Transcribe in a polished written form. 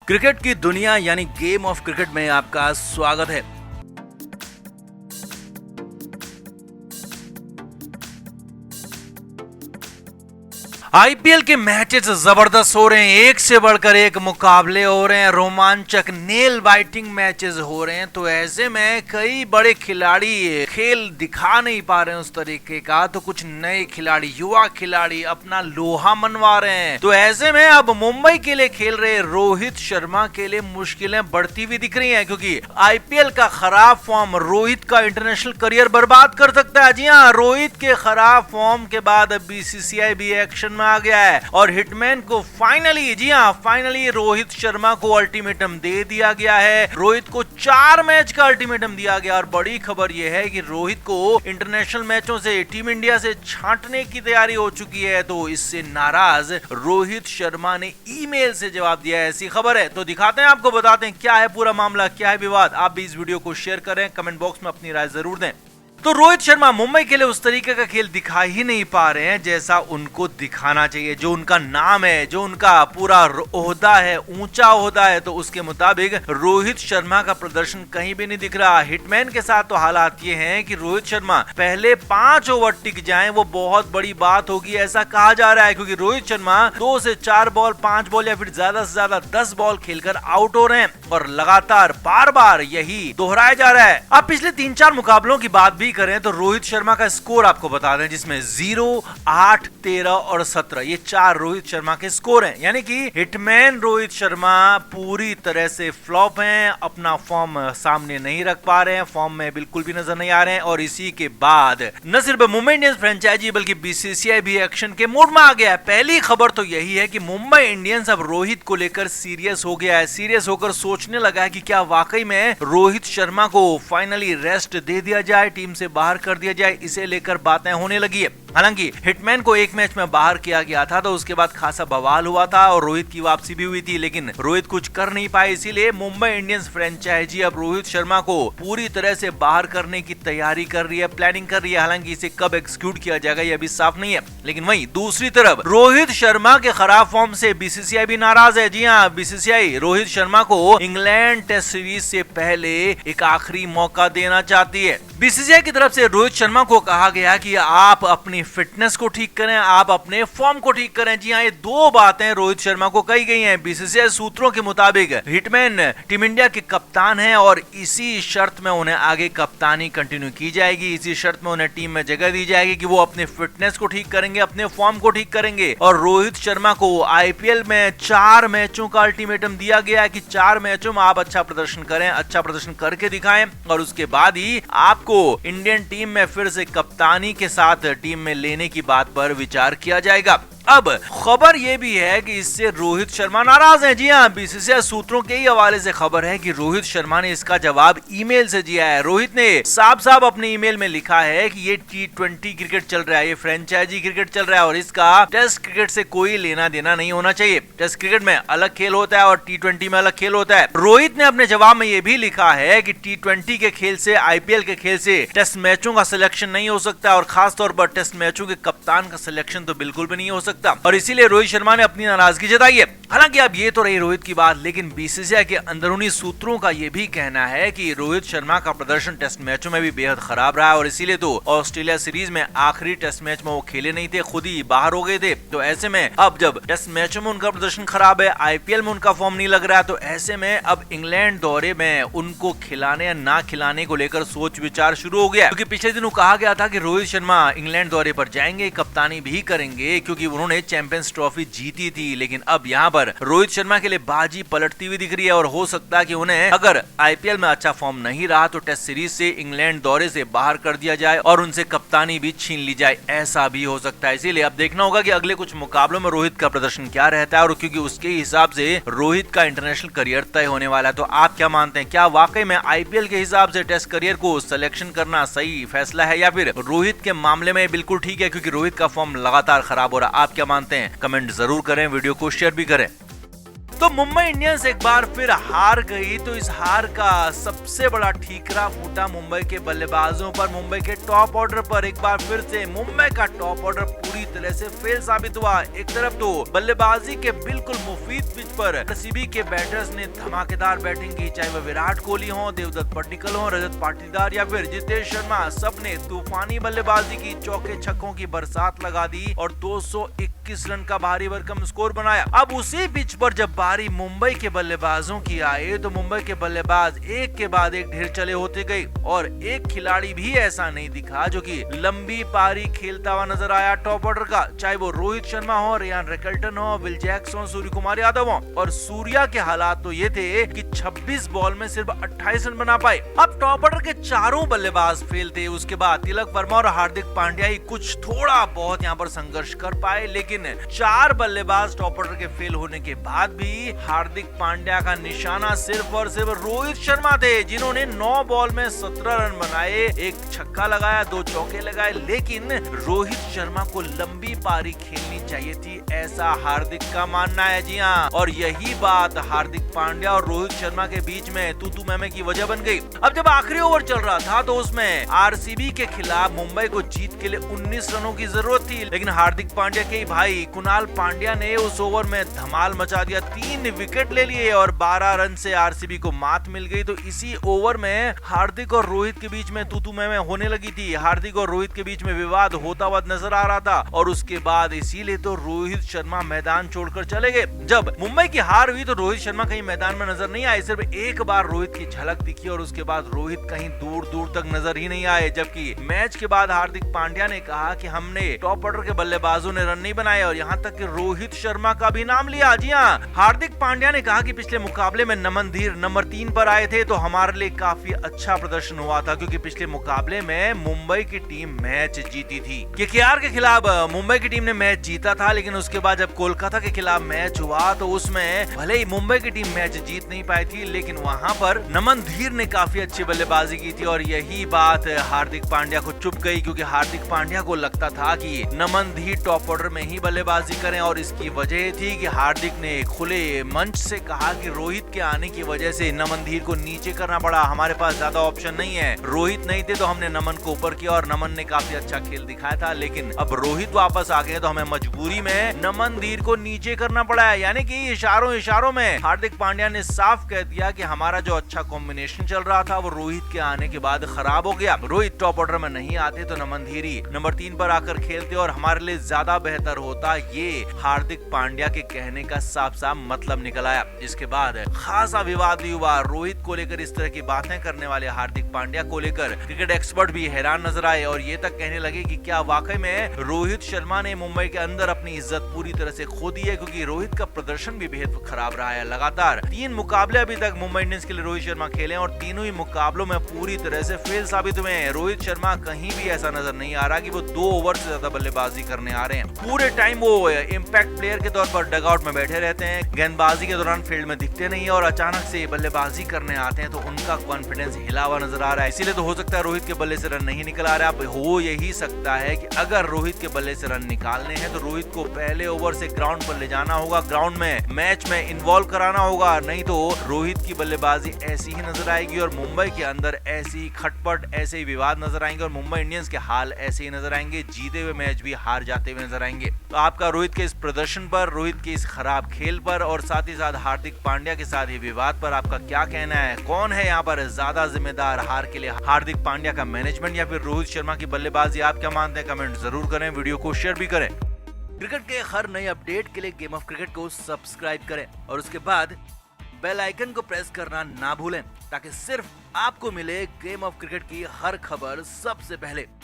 Cricket की दुनिया यानी गेम ऑफ क्रिकेट में आपका स्वागत है। आईपीएल के मैचेस जबरदस्त हो रहे हैं, एक से बढ़कर एक मुकाबले हो रहे हैं, रोमांचक नेल बाइटिंग मैचेस हो रहे हैं। तो ऐसे में कई बड़े खिलाड़ी खेल दिखा नहीं पा रहे हैं उस तरीके का, तो कुछ नए खिलाड़ी, युवा खिलाड़ी अपना लोहा मनवा रहे हैं। तो ऐसे में अब मुंबई के लिए खेल रहे रोहित शर्मा के लिए मुश्किलें बढ़ती हुई दिख रही हैं, क्योंकि आईपीएल का खराब फॉर्म रोहित का इंटरनेशनल करियर बर्बाद कर सकता है। जी हाँ, रोहित के खराब फॉर्म के बाद बीसीसीआई भी एक्शन में आ गया है और हिटमैन को फाइनली रोहित शर्मा को अल्टीमेटम दे दिया गया है। रोहित को 4 मैच का अल्टीमेटम दिया गया और बड़ी खबर यह है कि रोहित को इंटरनेशनल मैचों से टीम इंडिया से छांटने की तैयारी हो चुकी है। तो इससे नाराज रोहित शर्मा ने ईमेल से जवाब दिया है, ऐसी खबर है। तो दिखाते हैं, आपको बताते हैं क्या है पूरा मामला, क्या है विवाद। आप भी इस वीडियो को शेयर करें, कमेंट बॉक्स में अपनी राय जरूर दें। तो रोहित शर्मा मुंबई के लिए उस तरीके का खेल दिखा ही नहीं पा रहे हैं जैसा उनको दिखाना चाहिए, जो उनका नाम है, जो उनका पूरा ओहदा है, ऊंचा ओहदा है। तो उसके मुताबिक रोहित शर्मा का प्रदर्शन कहीं भी नहीं दिख रहा। हिटमैन के साथ तो हालात ये हैं कि रोहित शर्मा पहले 5 ओवर टिक जाएं, वो बहुत बड़ी बात होगी, ऐसा कहा जा रहा है, क्योंकि रोहित शर्मा 2 से 4 बॉल, 5 बॉल या फिर ज्यादा से ज्यादा 10 बॉल खेलकर आउट हो रहे हैं और लगातार बार बार यही दोहराया जा रहा है। अब पिछले 3-4 मुकाबलों की बात भी करें तो रोहित शर्मा का स्कोर आपको बता दें, जिसमें 0, 8, 13 और 17 ये 4 रोहित शर्मा के स्कोर हैं। यानी कि हिटमैन रोहित शर्मा पूरी तरह से फ्लॉप हैं, अपना फॉर्म सामने नहीं रख पा रहे हैं, फॉर्म में बिल्कुल भी नजर नहीं आ रहे हैं। और इसी के बाद न सिर्फ मुंबई इंडियंस फ्रेंचाइजी बल्कि बीसीसीआई भी एक्शन के मूड में आ गया है। पहली खबर तो यही है कि मुंबई इंडियंस अब रोहित को लेकर सीरियस हो गया है, सीरियस होकर सोचने लगा है कि क्या वाकई में रोहित शर्मा को फाइनली रेस्ट दे दिया जाए, टीम से बाहर कर दिया जाए। इसे लेकर बातें होने लगी है। हालांकि हिटमैन को एक मैच में बाहर किया गया था, तो उसके बाद खासा बवाल हुआ था और रोहित की वापसी भी हुई थी, लेकिन रोहित कुछ कर नहीं पाए। इसीलिए मुंबई इंडियंस फ्रेंचाइजी अब रोहित शर्मा को पूरी तरह से बाहर करने की तैयारी कर रही है, प्लानिंग कर रही है। हालांकि इसे कब एग्जीक्यूट किया जाएगा यह भी साफ नहीं है। लेकिन वहीं दूसरी तरफ रोहित शर्मा के खराब फॉर्म से बीसीसीआई भी नाराज है। जी हाँ, बीसीसीआई रोहित शर्मा को इंग्लैंड टेस्ट सीरीज से पहले एक आखिरी मौका देना चाहती है। बीसीसीआई की तरफ से रोहित शर्मा को कहा गया कि आप अपनी फिटनेस को ठीक करें, आप अपने फॉर्म को ठीक करें। जी हाँ, ये 2 बातें रोहित शर्मा को कही गई हैं। बीसीसीआई सूत्रों के मुताबिक हिटमैन टीम इंडिया के कप्तान हैं और इसी शर्त में उन्हें आगे कप्तानी कंटिन्यू की जाएगी, इसी शर्त में उन्हें टीम में जगह दी जाएगी कि वो अपने फिटनेस को ठीक करेंगे, अपने फॉर्म को ठीक करेंगे। और रोहित शर्मा को आईपीएल में 4 मैचों का अल्टीमेटम दिया गया है कि 4 मैचों में आप अच्छा प्रदर्शन करें, अच्छा प्रदर्शन करके दिखाएं और उसके बाद ही आपको इंडियन टीम में फिर से कप्तानी के साथ टीम में लेने की बात पर विचार किया जाएगा। अब खबर यह भी है कि इससे रोहित शर्मा नाराज हैं। जी हाँ, बीसीसीआई सूत्रों के ही हवाले से खबर है कि रोहित शर्मा ने इसका जवाब ईमेल से दिया है। रोहित ने साफ अपने ईमेल में लिखा है कि ये T20 क्रिकेट चल रहा है, ये फ्रेंचाइजी क्रिकेट चल रहा है और इसका टेस्ट क्रिकेट से कोई लेना देना नहीं होना चाहिए। टेस्ट क्रिकेट में अलग खेल होता है और T20 में अलग खेल होता है। रोहित ने अपने जवाब में यह भी लिखा है कि T20 के खेल से, आईपीएल के खेल से टेस्ट मैचों का सिलेक्शन नहीं हो सकता और खासतौर पर टेस्ट मैचों के कप्तान का सिलेक्शन तो बिल्कुल भी नहीं हो सकता और इसीलिए रोहित शर्मा ने अपनी नाराजगी जताई है। हालांकि अब ये तो रही रोहित की बात, लेकिन बीसीसीआई के अंदरूनी सूत्रों का ये भी कहना है कि रोहित शर्मा का प्रदर्शन टेस्ट मैचों में भी बेहद खराब रहा और इसीलिए तो ऑस्ट्रेलिया सीरीज में आखिरी टेस्ट मैच में वो खेले नहीं थे, खुद ही बाहर हो गए थे। तो ऐसे में अब जब टेस्ट मैचों में उनका प्रदर्शन खराब है, आईपीएल में उनका फॉर्म नहीं लग रहा है, तो ऐसे में अब इंग्लैंड दौरे में उनको खिलाने या ना खिलाने को लेकर सोच विचार शुरू हो गया। क्योंकि पिछले दिनों कहा गया था कि रोहित शर्मा इंग्लैंड दौरे पर जाएंगे, कप्तानी भी करेंगे क्योंकि उन्होंने चैंपियंस ट्रॉफी जीती थी। लेकिन अब यहाँ पर रोहित शर्मा के लिए बाजी पलटती हुई दिख रही है और हो सकता है कि उन्हें अगर आईपीएल में अच्छा फॉर्म नहीं रहा तो टेस्ट सीरीज से, इंग्लैंड दौरे से बाहर कर दिया जाए और उनसे कप्तानी भी छीन ली जाए, ऐसा भी हो सकता है। इसीलिए अब देखना होगा कि अगले कुछ मुकाबलों में रोहित का प्रदर्शन क्या रहता है और क्योंकि उसके हिसाब से रोहित का इंटरनेशनल करियर तय होने वाला है। तो आप क्या मानते हैं, क्या वाकई में आईपीएल के हिसाब से टेस्ट करियर को सिलेक्शन करना सही फैसला है या फिर रोहित के मामले में बिल्कुल ठीक है क्योंकि रोहित का फॉर्म लगातार खराब हो रहा है? आप क्या मानते हैं, कमेंट जरूर करें, वीडियो को शेयर भी करें। तो मुंबई इंडियंस एक बार फिर हार गई। तो इस हार का सबसे बड़ा ठीकरा फूटा मुंबई के बल्लेबाजों पर, मुंबई के टॉप ऑर्डर पर। एक बार फिर से मुंबई का टॉप ऑर्डर पूरी तरह से फेल साबित हुआ। एक तरफ तो बल्लेबाजी के बिल्कुल मुफीद पिच पर आरसीबी के बैटर्स ने धमाकेदार बैटिंग की, चाहे वह विराट कोहली हो, देवदत्त पट्टिकल हो, रजत पाटीदार या फिर जितेश शर्मा, सबने तूफानी बल्लेबाजी की, चौके छक्कों की बरसात लगा दी और 221 रन का भारी भरकम स्कोर बनाया। अब उसी पिच पर जब बारी मुंबई के बल्लेबाजों की आई तो मुंबई के बल्लेबाज एक के बाद एक ढेर चले होते गए और एक खिलाड़ी भी ऐसा नहीं दिखा जो कि लंबी पारी खेलता हुआ नजर आया टॉप ऑर्डर का, चाहे वो रोहित शर्मा हो, रियान रिकल्टन हो, विल जैक्स हो, सूर्य कुमार यादव हो। और सूर्या के हालात तो ये थे कि 26 बॉल में सिर्फ 28 रन बना पाए। अब टॉप ऑर्डर के चारों बल्लेबाज फेल थे। उसके बाद तिलक वर्मा और हार्दिक पांड्या ही कुछ थोड़ा बहुत यहाँ पर संघर्ष कर पाए, लेकिन 4 बल्लेबाज टॉप ऑर्डर के फेल होने के बाद भी हार्दिक पांड्या का निशाना सिर्फ और सिर्फ रोहित शर्मा थे, जिन्होंने 9 बॉल में 17 रन बनाए, एक छक्का लगाया, 2 चौके लगाए। लेकिन रोहित शर्मा को लंबी पारी खेलनी चाहिए थी, ऐसा हार्दिक का मानना है। जी हाँ, और यही बात हार्दिक पांड्या और रोहित शर्मा के बीच में तू मैमे की वजह बन गई। अब जब आखिरी ओवर चल रहा था तो उसमें आरसीबी के खिलाफ मुंबई को जीत के लिए 19 रनों की जरूरत थी, लेकिन हार्दिक पांड्या के भाई कुणाल पांड्या ने उस ओवर में धमाल मचा दिया, 3 विकेट ले लिए और 12 रन से आरसीबी को मात मिल गई। तो इसी ओवर में हार्दिक और रोहित के बीच में तू मैमे होने लगी थी, हार्दिक और रोहित के बीच में विवाद होता हुआ नजर आ रहा था और उसके बाद इसीलिए तो रोहित शर्मा मैदान छोड़कर चले गए। जब मुंबई की हार हुई तो रोहित शर्मा कहीं मैदान में नजर नहीं आए, सिर्फ एक बार रोहित की झलक दिखी और उसके बाद रोहित कहीं दूर दूर तक नजर ही नहीं आए। जबकि मैच के बाद हार्दिक पांड्या ने कहा कि हमने टॉप ऑर्डर के बल्लेबाजों ने रन नहीं बनाए और यहाँ तक कि रोहित शर्मा का भी नाम लिया। जी हाँ, हार्दिक पांड्या ने कहा कि पिछले मुकाबले में नमन धीर नंबर 3 पर आए थे तो हमारे लिए काफी अच्छा प्रदर्शन हुआ था, क्योंकि पिछले मुकाबले में मुंबई की टीम मैच जीती थी। केकेआर के खिलाफ मुंबई की टीम ने मैच जीता था, लेकिन उसके बाद जब कोलकाता के खिलाफ मैच हुआ तो उसमें भले ही मुंबई की टीम मैच जीत नहीं पाई थी, लेकिन वहां पर नमन धीर ने काफी अच्छी बल्लेबाजी की थी और यही बात हार्दिक पांड्या को चुप गई, क्योंकि हार्दिक पांड्या को लगता था कि नमन धीर टॉप ऑर्डर में ही बल्लेबाजी करें और इसकी वजह थी कि हार्दिक ने खुले मंच से कहा कि रोहित के आने की वजह से नमन धीर को नीचे करना पड़ा, हमारे पास ज्यादा ऑप्शन नहीं है, रोहित नहीं थे तो हमने नमन को ऊपर किया और नमन ने काफी अच्छा खेल दिखाया था, लेकिन अब रोहित वापस आ गए तो हमें मजबूरी में नमन धीर को नीचे करना पड़ा है। यानी कि इशारों में हार्दिक पांड्या ने साफ कह दिया कि हमारा जो अच्छा कॉम्बिनेशन चल रहा था वो रोहित के आने के बाद खराब हो गया। रोहित टॉप ऑर्डर में नहीं आते तो नमन धीर ही नंबर 3 पर आकर खेलते और हमारे लिए ज्यादा बेहतर होता, ये हार्दिक पांड्या के कहने का साफ साफ मतलब निकल आया। इसके बाद खासा विवाद भी हुआ रोहित को लेकर। इस तरह की बातें करने वाले हार्दिक पांड्या को लेकर क्रिकेट एक्सपर्ट भी हैरान नजर आए और ये तक कहने लगे कि क्या वाकई में रोहित शर्मा ने मुंबई के अंदर अपनी इज्जत पूरी तरह से खो दी है, क्योंकि रोहित का प्रदर्शन भी बेहद खराब रहा है। लगातार 3 मुकाबले अभी तक मुंबई इंडियंस के लिए रोहित शर्मा खेले और तीनों ही मुकाबलों में पूरी तरह से फेल साबित हुए हैं। रोहित शर्मा कहीं भी ऐसा नजर नहीं आ रहा कि वो 2 ओवर से ज्यादा बल्लेबाजी करने आ रहे हैं। पूरे टाइम वो इम्पैक्ट प्लेयर के तौर पर डगआउट में बैठे रहते हैं, गेंदबाजी के दौरान फील्ड में दिखते नहीं और अचानक से बल्लेबाजी करने आते हैं तो उनका कॉन्फिडेंस हिला हुआ नजर आ रहा है। इसीलिए तो हो सकता है रोहित के बल्ले से रन नहीं निकल आ रहा है। हो यही सकता है कि अगर रोहित के बल्ले से रन निकालने हैं तो रोहित को पहले ओवर से ग्राउंड पर ले जाना होगा, ग्राउंड में मैच में इन्वॉल्व कराना होगा, नहीं तो रोहित की बल्लेबाजी ऐसी ही नजर आएगी और मुंबई के अंदर ऐसी खटपट, ऐसे ही विवाद नजर आएंगे और मुंबई इंडियंस के हाल ऐसे ही नजर आएंगे, जीते हुए मैच भी हार जाते हुए नजर आएंगे। तो आपका रोहित के इस प्रदर्शन पर, रोहित के इस खराब खेल पर और साथ ही साथ हार्दिक पांड्या के साथ ही विवाद पर आपका क्या कहना है? कौन है यहाँ पर ज्यादा जिम्मेदार हार के लिए, हार्दिक पांड्या का मैनेजमेंट या फिर रोहित शर्मा की बल्लेबाजी? आप क्या मानते हैं? कमेंट जरूर करें, वीडियो को शेयर भी करें। क्रिकेट के हर नए अपडेट के लिए गेम ऑफ क्रिकेट को सब्सक्राइब करें और उसके बाद बेल आइकन को प्रेस करना ना भूलें, ताकि सिर्फ आपको मिले गेम ऑफ क्रिकेट की हर खबर सबसे पहले।